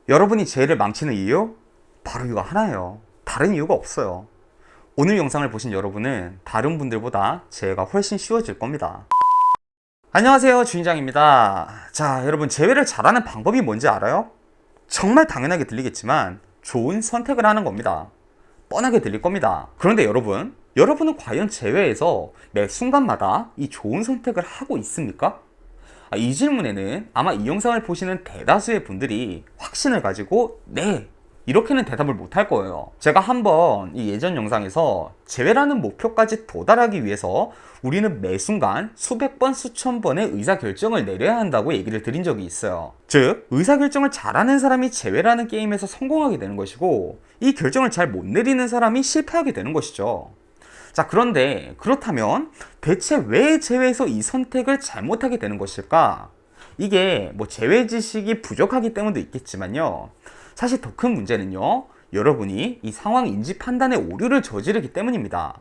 여러분이 재회를 망치는 이유? 바로 이거 하나예요. 다른 이유가 없어요. 오늘 영상을 보신 여러분은 다른 분들보다 재회가 훨씬 쉬워질 겁니다. 안녕하세요, 주인장입니다. 자, 여러분, 재회를 잘하는 방법이 뭔지 알아요? 정말 당연하게 들리겠지만 좋은 선택을 하는 겁니다. 뻔하게 들릴 겁니다. 그런데 여러분은 과연 재회에서 매 순간마다 이 좋은 선택을 하고 있습니까? 이 질문에는 아마 이 영상을 보시는 대다수의 분들이 확신을 가지고 네! 이렇게는 대답을 못할 거예요. 제가 한번 이 예전 영상에서 재회라는 목표까지 도달하기 위해서 우리는 매 순간 수백 번, 수천 번의 의사결정을 내려야 한다고 얘기를 드린 적이 있어요. 즉, 의사결정을 잘하는 사람이 재회라는 게임에서 성공하게 되는 것이고, 이 결정을 잘 못 내리는 사람이 실패하게 되는 것이죠. 자, 그런데 그렇다면 대체 왜 재회에서 이 선택을 잘못하게 되는 것일까? 이게 재회 지식이 부족하기 때문도 있겠지만요. 사실 더 큰 문제는요, 여러분이 이 상황 인지 판단에 오류를 저지르기 때문입니다.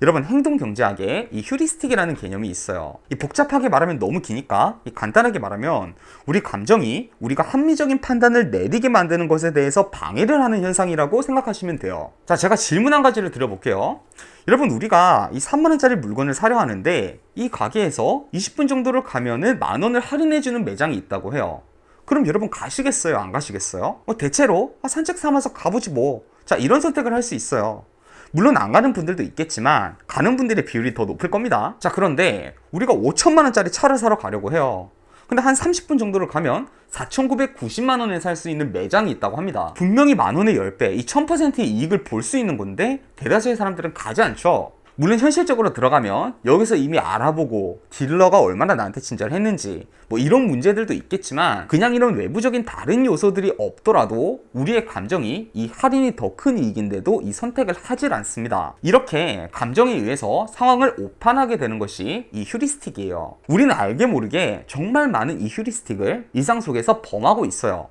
여러분, 행동경제학에 이 휴리스틱이라는 개념이 있어요. 이 복잡하게 말하면 너무 기니까 간단하게 말하면 우리 감정이 우리가 합리적인 판단을 내리게 만드는 것에 대해서 방해를 하는 현상이라고 생각하시면 돼요. 자, 제가 질문 한 가지를 드려볼게요. 여러분, 우리가 이 3만원짜리 물건을 사려 하는데 이 가게에서 20분 정도를 가면은 10,000원을 할인해주는 매장이 있다고 해요. 그럼 여러분 가시겠어요? 안 가시겠어요? 대체로 산책 삼아서 가보지 뭐. 자, 이런 선택을 할 수 있어요. 물론 안 가는 분들도 있겠지만 가는 분들의 비율이 더 높을 겁니다. 자, 그런데 우리가 5천만원짜리 차를 사러 가려고 해요. 근데 한 30분 정도를 가면 4,990만원에 살 수 있는 매장이 있다고 합니다. 분명히 만원의 10배, 이 1000%의 이익을 볼 수 있는 건데 대다수의 사람들은 가지 않죠. 물론 현실적으로 들어가면 여기서 이미 알아보고 딜러가 얼마나 나한테 진짜를 했는지 이런 문제들도 있겠지만, 그냥 이런 외부적인 다른 요소들이 없더라도 우리의 감정이 이 할인이 더 큰 이익인데도 이 선택을 하질 않습니다. 이렇게 감정에 의해서 상황을 오판하게 되는 것이 이 휴리스틱이에요. 우리는 알게 모르게 정말 많은 이 휴리스틱을 일상 속에서 범하고 있어요.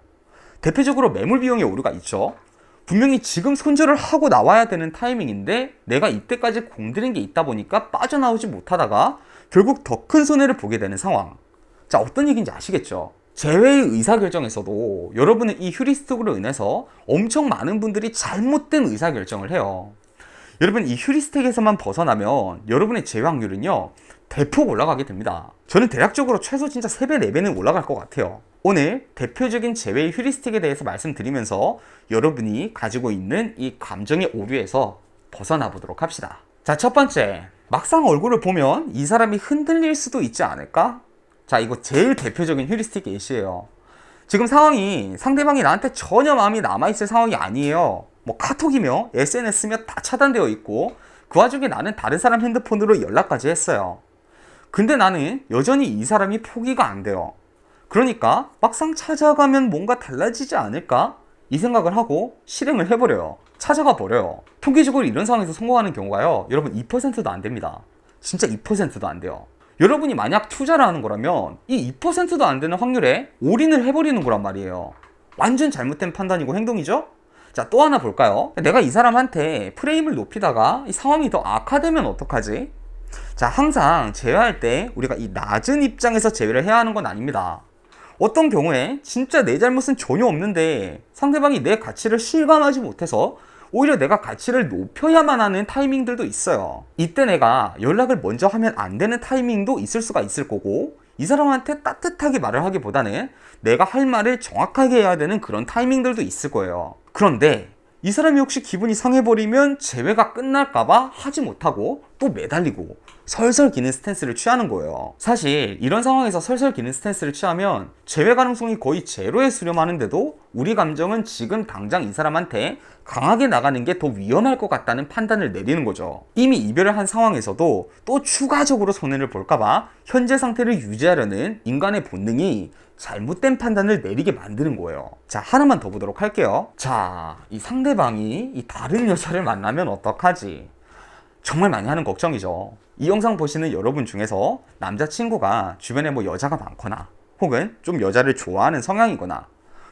대표적으로 매물 비용의 오류가 있죠. 분명히 지금 손절을 하고 나와야 되는 타이밍인데 내가 이때까지 공들인 게 있다 보니까 빠져나오지 못하다가 결국 더 큰 손해를 보게 되는 상황. 자, 어떤 얘기인지 아시겠죠? 재회의 의사결정에서도 여러분은 이 휴리스틱으로 인해서 엄청 많은 분들이 잘못된 의사결정을 해요. 여러분, 이 휴리스틱에서만 벗어나면 여러분의 재회 확률은요, 대폭 올라가게 됩니다. 저는 대략적으로 최소 진짜 3배, 4배는 올라갈 것 같아요. 오늘 대표적인 재회의 휴리스틱에 대해서 말씀드리면서 여러분이 가지고 있는 이 감정의 오류에서 벗어나 보도록 합시다. 자, 첫 번째, 막상 얼굴을 보면 이 사람이 흔들릴 수도 있지 않을까? 자, 이거 제일 대표적인 휴리스틱 예시예요. 지금 상황이 상대방이 나한테 전혀 마음이 남아있을 상황이 아니에요. 카톡이며 SNS며 다 차단되어 있고 그 와중에 나는 다른 사람 핸드폰으로 연락까지 했어요. 근데 나는 여전히 이 사람이 포기가 안 돼요. 그러니까 막상 찾아가면 뭔가 달라지지 않을까? 이 생각을 하고 실행을 해버려요. 찾아가 버려요. 통계적으로 이런 상황에서 성공하는 경우가요, 여러분 2%도 안 됩니다. 진짜 2%도 안 돼요. 여러분이 만약 투자를 하는 거라면 이 2%도 안 되는 확률에 올인을 해버리는 거란 말이에요. 완전 잘못된 판단이고 행동이죠? 자, 또 하나 볼까요? 내가 이 사람한테 프레임을 높이다가 이 상황이 더 악화되면 어떡하지? 자, 항상 재회할 때 우리가 이 낮은 입장에서 재회를 해야 하는 건 아닙니다. 어떤 경우에 진짜 내 잘못은 전혀 없는데 상대방이 내 가치를 실감하지 못해서 오히려 내가 가치를 높여야만 하는 타이밍들도 있어요. 이때 내가 연락을 먼저 하면 안 되는 타이밍도 있을 수가 있을 거고, 이 사람한테 따뜻하게 말을 하기보다는 내가 할 말을 정확하게 해야 되는 그런 타이밍들도 있을 거예요. 그런데 이 사람이 혹시 기분이 상해버리면 재회가 끝날까봐 하지 못하고 또 매달리고 설설 기는 스탠스를 취하는 거예요. 사실 이런 상황에서 설설 기는 스탠스를 취하면 재회 가능성이 거의 제로에 수렴하는데도 우리 감정은 지금 당장 이 사람한테 강하게 나가는 게 더 위험할 것 같다는 판단을 내리는 거죠. 이미 이별을 한 상황에서도 또 추가적으로 손해를 볼까봐 현재 상태를 유지하려는 인간의 본능이 잘못된 판단을 내리게 만드는 거예요. 자, 하나만 더 보도록 할게요. 자, 이 상대방이 이 다른 여자를 만나면 어떡하지? 정말 많이 하는 걱정이죠. 이 영상 보시는 여러분 중에서 남자친구가 주변에 여자가 많거나 혹은 좀 여자를 좋아하는 성향이거나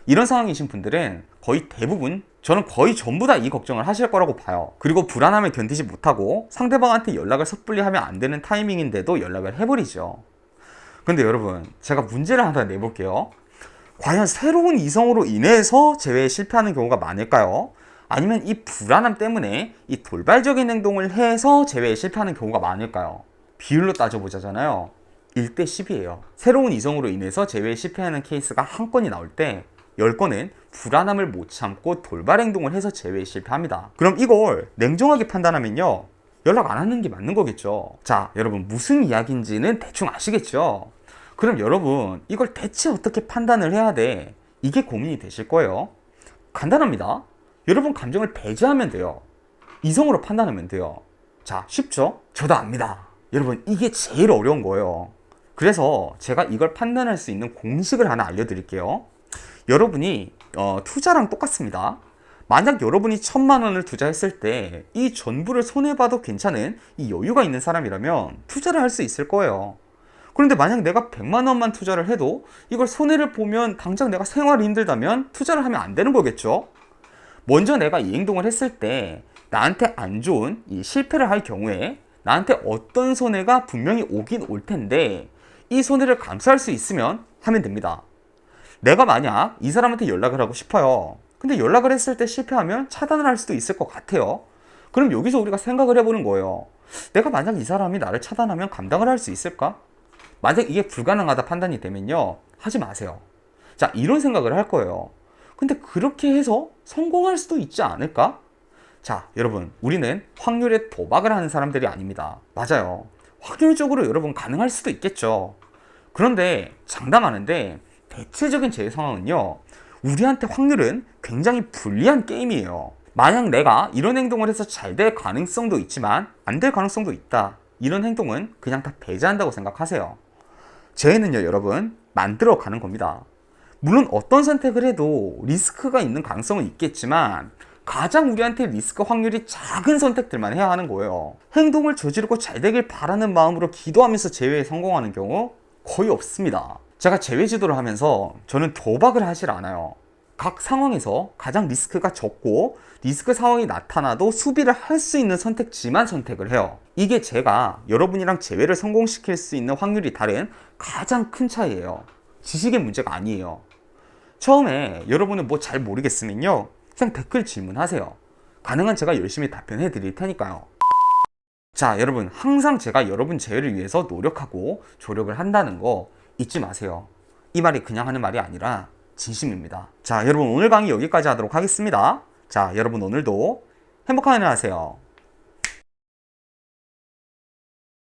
이런 상황이신 분들은 거의 대부분, 저는 거의 전부 다 이 걱정을 하실 거라고 봐요. 그리고 불안함을 견디지 못하고 상대방한테 연락을 섣불리 하면 안 되는 타이밍인데도 연락을 해버리죠. 근데 여러분, 제가 문제를 하나 내볼게요. 과연 새로운 이성으로 인해서 재회에 실패하는 경우가 많을까요? 아니면 이 불안함 때문에 이 돌발적인 행동을 해서 재회에 실패하는 경우가 많을까요? 비율로 따져보자잖아요. 1대 10이에요. 새로운 이성으로 인해서 재회에 실패하는 케이스가 한 건이 나올 때 10건은 불안함을 못 참고 돌발 행동을 해서 재회에 실패합니다. 그럼 이걸 냉정하게 판단하면요, 연락 안 하는 게 맞는 거겠죠. 자, 여러분 무슨 이야기인지는 대충 아시겠죠? 그럼 여러분 이걸 대체 어떻게 판단을 해야 돼? 이게 고민이 되실 거예요. 간단합니다. 여러분 감정을 배제하면 돼요. 이성으로 판단하면 돼요. 자, 쉽죠? 저도 압니다. 여러분 이게 제일 어려운 거예요. 그래서 제가 이걸 판단할 수 있는 공식을 하나 알려드릴게요. 여러분이 투자랑 똑같습니다. 만약 여러분이 1,000만 원을 투자했을 때 이 전부를 손해봐도 괜찮은 이 여유가 있는 사람이라면 투자를 할 수 있을 거예요. 그런데 만약 내가 100만 원만 투자를 해도 이걸 손해를 보면 당장 내가 생활이 힘들다면 투자를 하면 안 되는 거겠죠? 먼저 내가 이 행동을 했을 때 나한테 안 좋은 이 실패를 할 경우에 나한테 어떤 손해가 분명히 오긴 올 텐데 이 손해를 감수할 수 있으면 하면 됩니다. 내가 만약 이 사람한테 연락을 하고 싶어요. 근데 연락을 했을 때 실패하면 차단을 할 수도 있을 것 같아요. 그럼 여기서 우리가 생각을 해보는 거예요. 내가 만약 이 사람이 나를 차단하면 감당을 할 수 있을까? 만약 이게 불가능하다 판단이 되면요, 하지 마세요. 자, 이런 생각을 할 거예요. 근데 그렇게 해서 성공할 수도 있지 않을까? 자, 여러분, 우리는 확률에 도박을 하는 사람들이 아닙니다. 맞아요. 확률적으로 여러분 가능할 수도 있겠죠. 그런데 장담하는데 대체적인 제 상황은요, 우리한테 확률은 굉장히 불리한 게임이에요. 만약 내가 이런 행동을 해서 잘 될 가능성도 있지만 안 될 가능성도 있다, 이런 행동은 그냥 다 배제한다고 생각하세요. 재회는요, 여러분, 만들어 가는 겁니다. 물론 어떤 선택을 해도 리스크가 있는 가능성은 있겠지만 가장 우리한테 리스크 확률이 작은 선택들만 해야 하는 거예요. 행동을 저지르고 잘 되길 바라는 마음으로 기도하면서 재회에 성공하는 경우 거의 없습니다. 제가 재회 지도를 하면서 저는 도박을 하질 않아요. 각 상황에서 가장 리스크가 적고 리스크 상황이 나타나도 수비를 할 수 있는 선택지만 선택을 해요. 이게 제가 여러분이랑 재회를 성공시킬 수 있는 확률이 다른 가장 큰 차이예요. 지식의 문제가 아니에요. 처음에 여러분은 뭐 잘 모르겠으면요, 그냥 댓글 질문하세요. 가능한 제가 열심히 답변해 드릴 테니까요. 자, 여러분, 항상 제가 여러분 재회를 위해서 노력하고 조력을 한다는 거 잊지 마세요. 이 말이 그냥 하는 말이 아니라 진심입니다. 자, 여러분 오늘 강의 여기까지 하도록 하겠습니다. 자, 여러분 오늘도 행복한 하루 하세요.